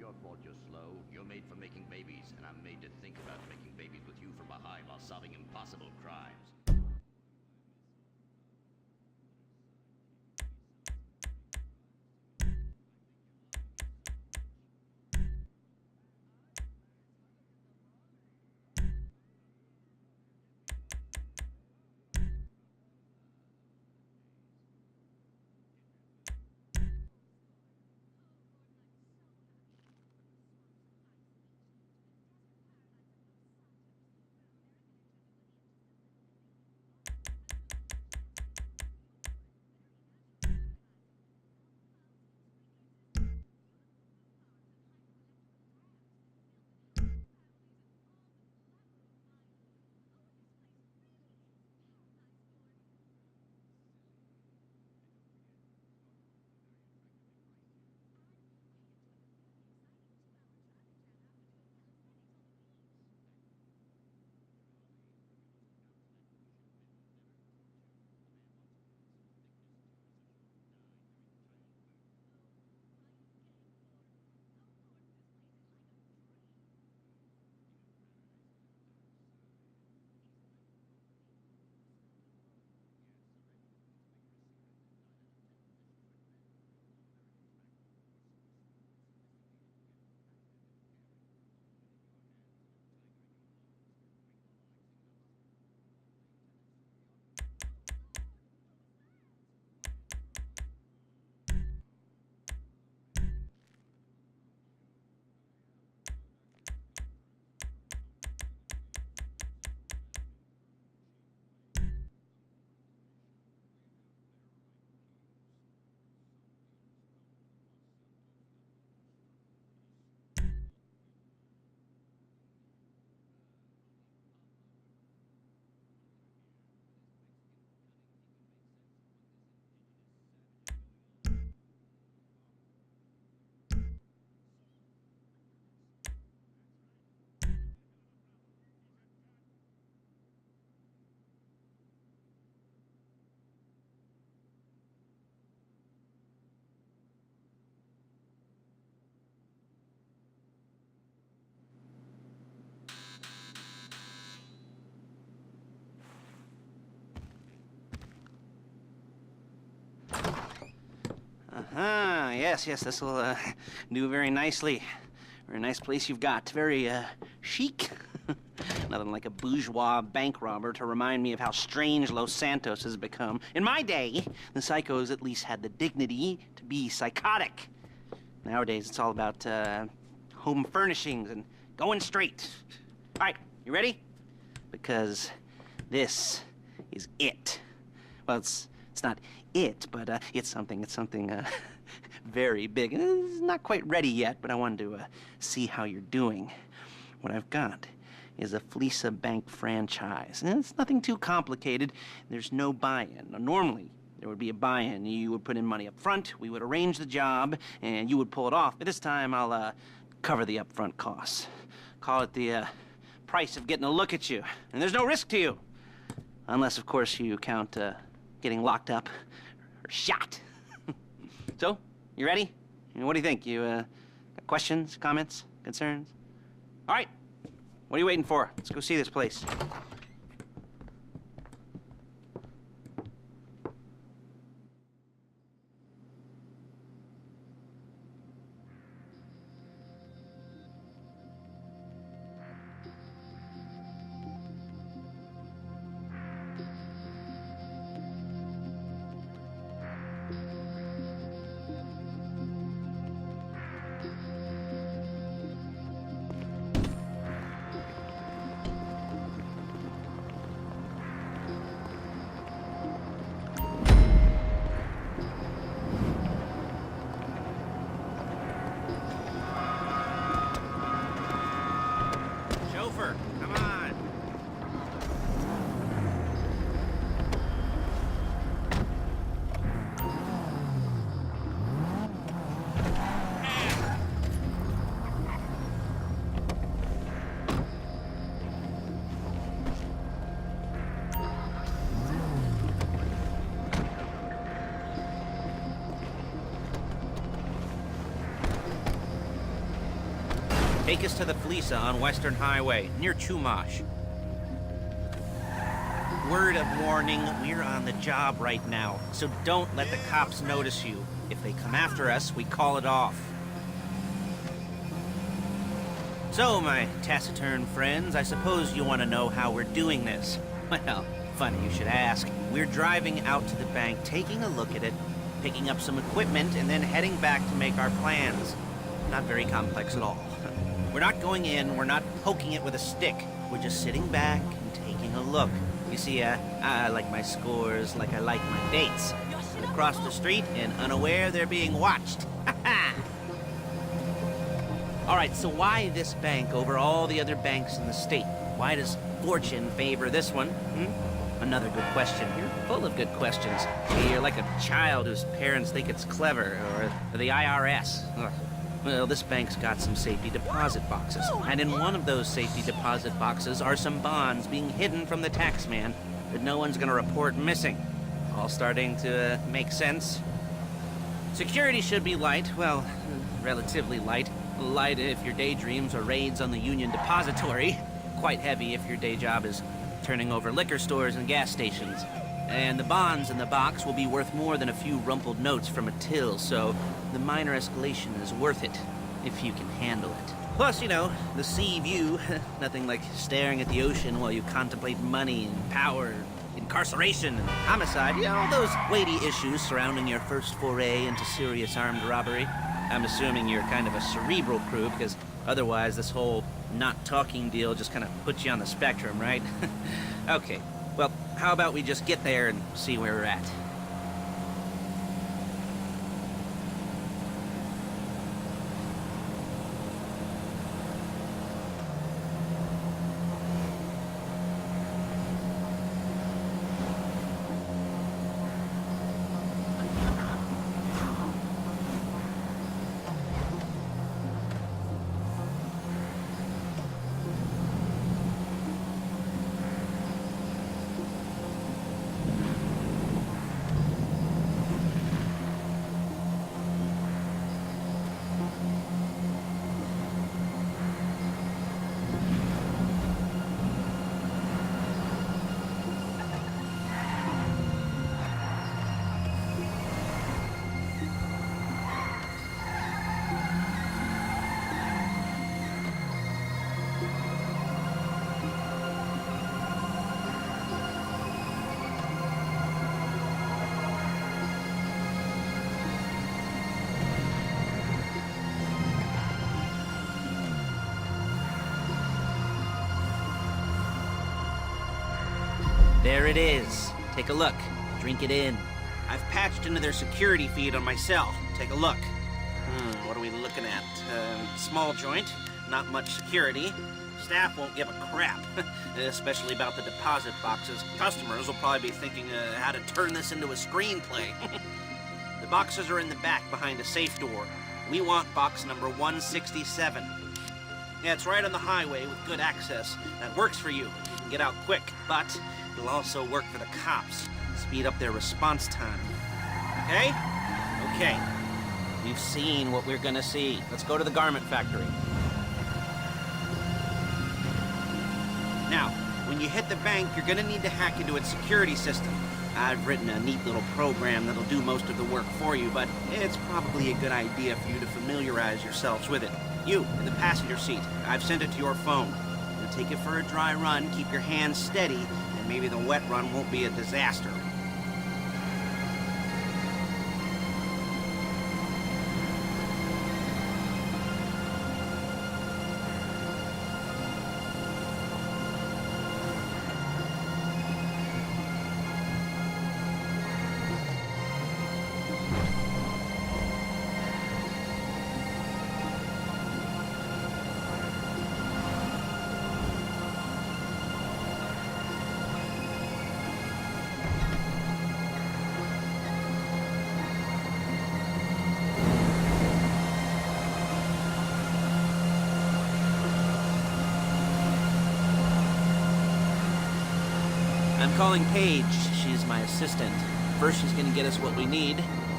your fault you're slow. You're made for making babies, and I'm made to think about making babies with you from behind while solving impossible crimes. Yes, this will do very nicely. Very nice place you've got. Very chic. Nothing like a bourgeois bank robber to remind me of how strange Los Santos has become. In my day, the psychos at least had the dignity to be psychotic. Nowadays, it's all about home furnishings and going straight. All right, you ready? Because this is it. Well, it's not it, but it's something very big. It's not quite ready yet, but I wanted to see how you're doing. What I've got is a Fleesa Bank franchise. And it's nothing too complicated. There's no buy-in. Now, normally, there would be a buy-in. You would put in money up front, we would arrange the job, and you would pull it off. But this time, I'll cover the upfront costs. Call it the price of getting a look at you. And there's no risk to you. Unless, of course, you count getting locked up or shot. So, you ready? What do you think? You got questions, comments, concerns? All right. What are you waiting for? Let's go see this place. Take us to the Felisa on Western Highway, near Chumash. Word of warning, we're on the job right now, so don't let the cops notice you. If they come after us, we call it off. So, my taciturn friends, I suppose you want to know how we're doing this. Well, funny you should ask. We're driving out to the bank, taking a look at it, picking up some equipment, and then heading back to make our plans. Not very complex at all. We're not going in, we're not poking it with a stick. We're just sitting back and taking a look. You see, I like my scores like I like my dates. Across the street and unaware they're being watched. All right, so why this bank over all the other banks in the state? Why does fortune favor this one? Another good question. You're full of good questions. You're like a child whose parents think it's clever, or the IRS. Ugh. Well, this bank's got some safety deposit boxes. And in one of those safety deposit boxes are some bonds being hidden from the tax man that no one's gonna report missing. All starting to make sense? Security should be light. Well, relatively light. Light if your daydreams are raids on the Union Depository. Quite heavy if your day job is turning over liquor stores and gas stations. And the bonds in the box will be worth more than a few rumpled notes from a till, so the minor escalation is worth it, if you can handle it. Plus, you know, the sea view, nothing like staring at the ocean while you contemplate money and power, incarceration and homicide, you know, all those weighty issues surrounding your first foray into serious armed robbery. I'm assuming you're kind of a cerebral crew, because otherwise this whole not talking deal just kind of puts you on the spectrum, right? Okay, well, how about we just get there and see where we're at? There it is. Take a look. Drink it in. I've patched into their security feed on my cell. Take a look. What are we looking at? Small joint, not much security. Staff won't give a crap, especially about the deposit boxes. Customers will probably be thinking how to turn this into a screenplay. The boxes are in the back behind a safe door. We want box number 167. Yeah, it's right on the highway with good access. That works for you. You can get out quick, but it'll also work for the cops. Speed up their response time. Okay? Okay. We've seen what we're gonna see. Let's go to the garment factory. Now, when you hit the bank, you're gonna need to hack into its security system. I've written a neat little program that'll do most of the work for you, but it's probably a good idea for you to familiarize yourselves with it. You, in the passenger seat, I've sent it to your phone. You'll take it for a dry run, keep your hands steady, and maybe the wet run won't be a disaster. I'm calling Paige. She's my assistant. First she's gonna get us what we need,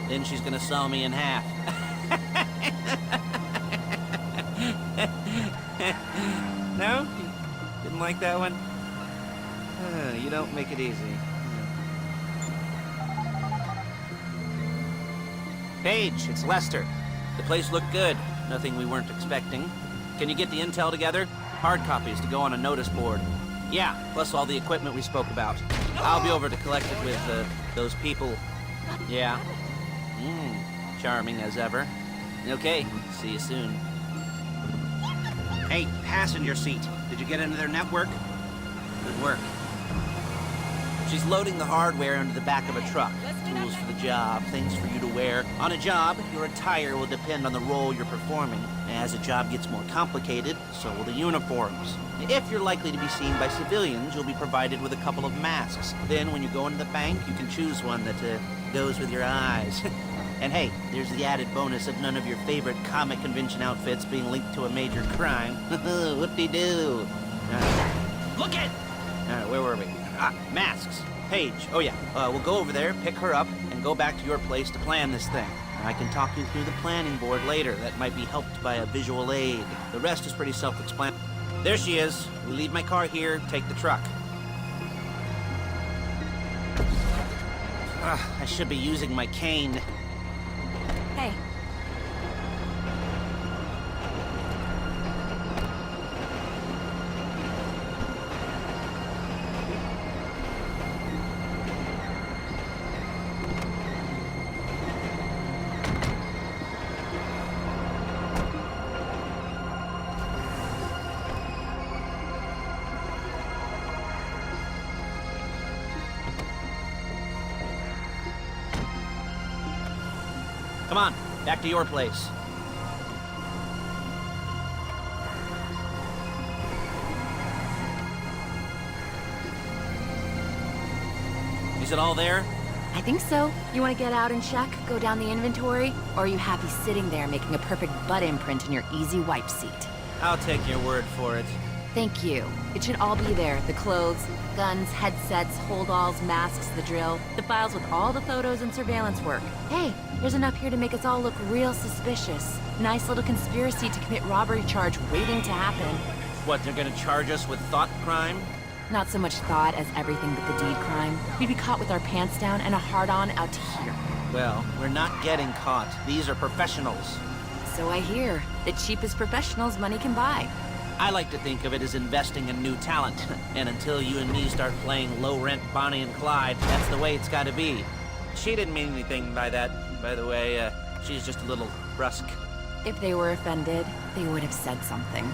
then she's gonna saw me in half. No? You didn't like that one? You don't make it easy. Paige, it's Lester. The place looked good. Nothing we weren't expecting. Can you get the intel together? Hard copies to go on a notice board. Yeah, plus all the equipment we spoke about. I'll be over to collect it with, those people. Yeah. Charming as ever. Okay, see you soon. Hey, passenger seat. Did you get into their network? Good work. She's loading the hardware into the back of a truck. Tools for the job, things for you to wear. On a job, your attire will depend on the role you're performing. As the job gets more complicated, so will the uniforms. If you're likely to be seen by civilians, you'll be provided with a couple of masks. Then when you go into the bank, you can choose one that goes with your eyes. And hey, there's the added bonus of none of your favorite comic convention outfits being linked to a major crime. Whoop-de-doo. Look it! Alright, where were we? Masks. Paige. Oh yeah, we'll go over there, pick her up, and go back to your place to plan this thing. I can talk you through the planning board later. That might be helped by a visual aid. The rest is pretty self-explanatory. There she is. We leave my car here, take the truck. I should be using my cane. Hey. Come on, back to your place. Is it all there? I think so. You want to get out and check, go down the inventory? Or are you happy sitting there making a perfect butt imprint in your easy wipe seat? I'll take your word for it. Thank you. It should all be there. The clothes, guns, headsets, holdalls, masks, the drill, the files with all the photos and surveillance work. Hey, there's enough here to make us all look real suspicious. Nice little conspiracy to commit robbery charge waiting to happen. What, they're gonna charge us with thought crime? Not so much thought as everything but the deed crime. We'd be caught with our pants down and a hard-on out to here. Well, we're not getting caught. These are professionals. So I hear. The cheapest professionals money can buy. I like to think of it as investing in new talent. And until you and me start playing low-rent Bonnie and Clyde, that's the way it's gotta be. She didn't mean anything by that, by the way. She's just a little brusque. If they were offended, they would have said something.